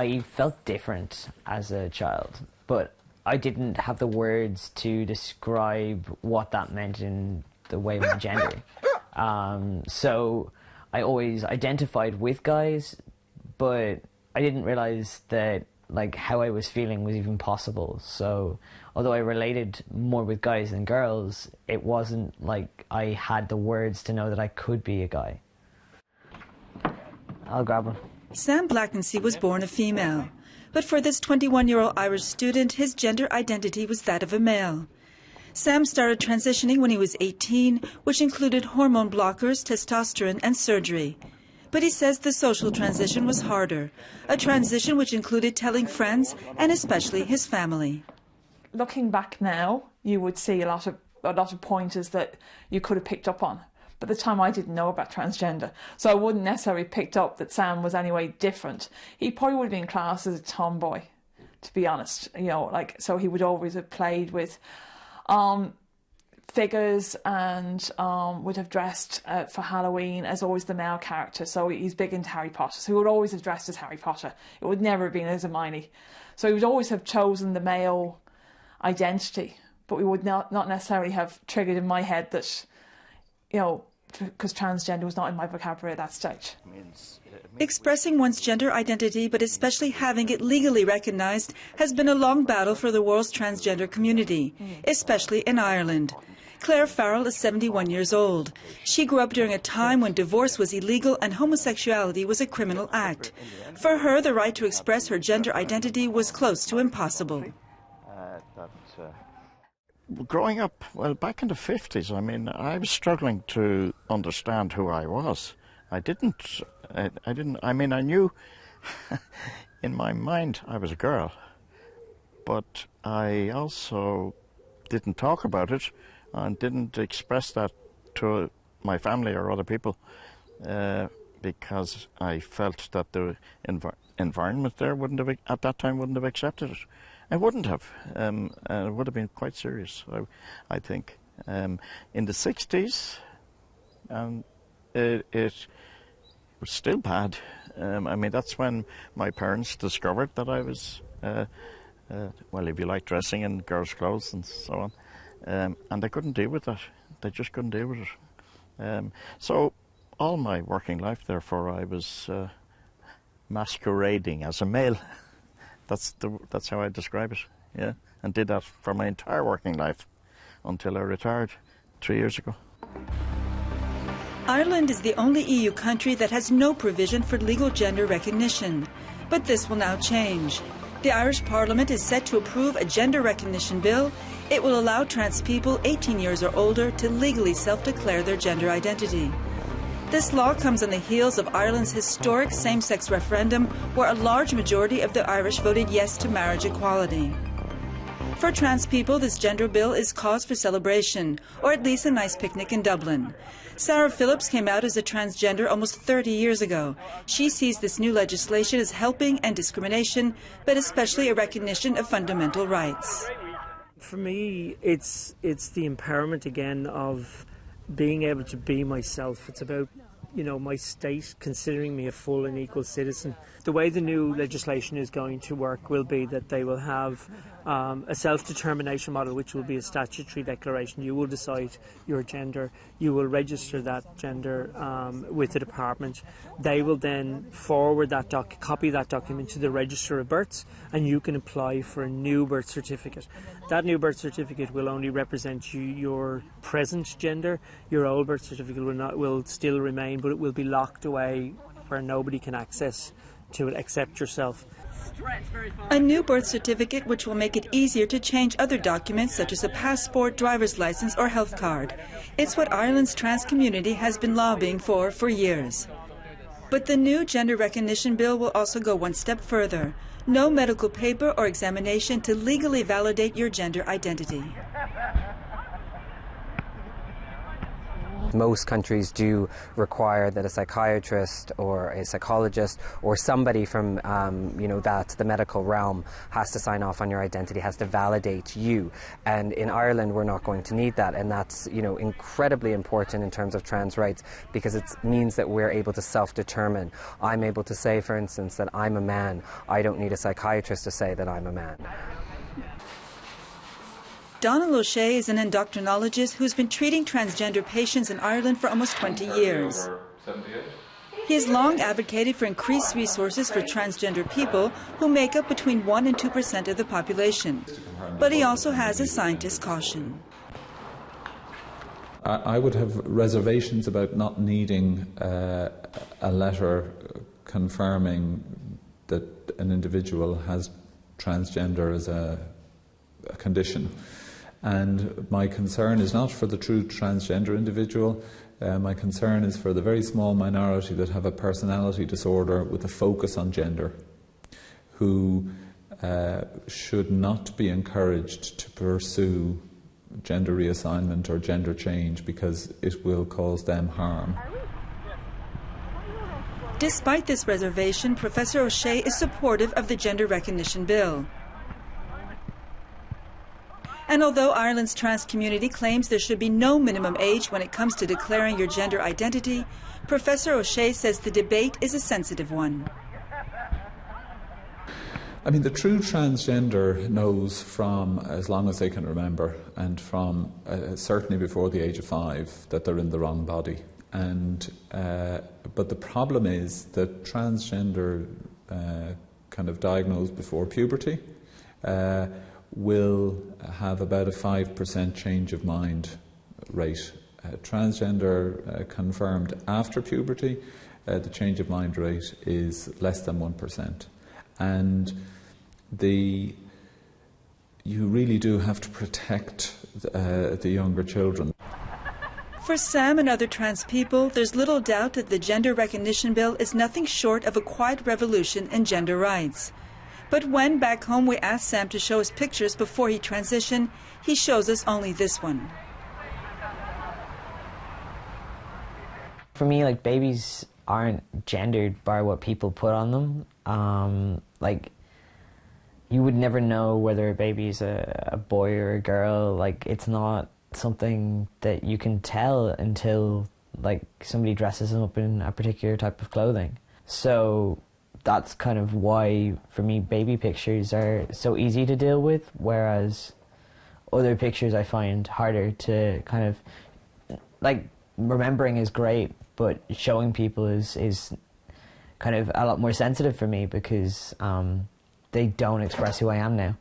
I felt different as a child, but I didn't have the words to describe what that meant in the way of my gender. So I always identified with guys, but I didn't realize that like how I was feeling was even possible. So although I related more with guys than girls, it wasn't like I had the words to know that I could be a guy. I'll grab one. Sam Blackensey was born a female, but for this 21-year-old Irish student, his gender identity was that of a male. Sam started transitioning when he was 18, which included hormone blockers, testosterone and surgery. But he says the social transition was harder, a transition which included telling friends and especially his family. Looking back now, you would see a lot of pointers that you could have picked up on. But at the time I didn't know about transgender, so I wouldn't necessarily picked up that Sam was anyway different. He probably would have been classed as a tomboy, to be honest. You know, like, so he would always have played with figures and would have dressed for Halloween as always the male character. So he's big into Harry Potter, so he would always have dressed as Harry Potter. It would never have been as Hermione. So he would always have chosen the male identity, but we would not necessarily have triggered in my head that, you know, because transgender was not in my vocabulary at that stage. Expressing one's gender identity, but especially having it legally recognised, has been a long battle for the world's transgender community, especially in Ireland. Claire Farrell is 71 years old. She grew up during a time when divorce was illegal and homosexuality was a criminal act. For her, the right to express her gender identity was close to impossible. Growing up, well, back in the 50s, I mean, I was struggling to understand who I was. I mean, I knew in my mind I was a girl, but I also didn't talk about it and didn't express that to my family or other people because I felt that the environment there at that time wouldn't have accepted it. I wouldn't have. It would have been quite serious, I think. In the 60s, it was still bad. I mean, that's when my parents discovered that I was, well, if you like, dressing in girls' clothes and so on. And they couldn't deal with that. They just couldn't deal with it. So all my working life, therefore, I was masquerading as a male. That's how I describe it, yeah, and did that for my entire working life until I retired 3 years ago. Ireland is the only EU country that has no provision for legal gender recognition, but this will now change. The Irish Parliament is set to approve a gender recognition bill. It will allow trans people 18 years or older to legally self-declare their gender identity. This law comes on the heels of Ireland's historic same-sex referendum, where a large majority of the Irish voted yes to marriage equality. For trans people, this gender bill is cause for celebration, or at least a nice picnic in Dublin. Sarah Phillips came out as a transgender almost 30 years ago. She sees this new legislation as helping end discrimination, but especially a recognition of fundamental rights. For me, it's the empowerment again of being able to be myself. It's about, you know, my state considering me a full and equal citizen. The way the new legislation is going to work will be that they will have a self-determination model, which will be a statutory declaration. You will decide your gender. You will register that gender with the department. They will then forward that copy that document to the Register of Births, and you can apply for a new birth certificate. That new birth certificate will only represent your present gender. Your old birth certificate will still remain, but it will be locked away where nobody can access to it except yourself. A new birth certificate which will make it easier to change other documents such as a passport, driver's license or health card. It's what Ireland's trans community has been lobbying for years. But the new gender recognition bill will also go one step further. No medical paper or examination to legally validate your gender identity. Most countries do require that a psychiatrist or a psychologist or somebody from the medical realm has to sign off on your identity, has to validate you. And in Ireland we're not going to need that, and that's incredibly important in terms of trans rights, because it means that we're able to self-determine. I'm able to say, for instance, that I'm a man. I don't need a psychiatrist to say that I'm a man. Donald O'Shea is an endocrinologist who's been treating transgender patients in Ireland for almost 20 years. He has long advocated for increased resources for transgender people who make up between 1% and 2% of the population. But he also has a scientist's caution. I would have reservations about not needing a letter confirming that an individual has transgender as a condition. And my concern is not for the true transgender individual. My concern is for the very small minority that have a personality disorder with a focus on gender, who should not be encouraged to pursue gender reassignment or gender change, because it will cause them harm. Despite this reservation, Professor O'Shea is supportive of the gender recognition bill. And although Ireland's trans community claims there should be no minimum age when it comes to declaring your gender identity, Professor O'Shea says the debate is a sensitive one. I mean, the true transgender knows from as long as they can remember, and from certainly before the age of 5, that they're in the wrong body. And but the problem is that transgender kind of diagnosed before puberty will have about a 5% change of mind rate. Transgender confirmed after puberty, the change of mind rate is less than 1%. And you really do have to protect the younger children. For Sam and other trans people, there's little doubt that the gender recognition bill is nothing short of a quiet revolution in gender rights. But when back home we asked Sam to show us pictures before he transitioned, he shows us only this one. For me, like, babies aren't gendered by what people put on them. Like, you would never know whether a baby is a boy or a girl. Like, it's not something that you can tell until, like, somebody dresses them up in a particular type of clothing. So that's kind of why, for me, baby pictures are so easy to deal with, whereas other pictures I find harder to kind of, like, remembering is great, but showing people is kind of a lot more sensitive for me, because they don't express who I am now.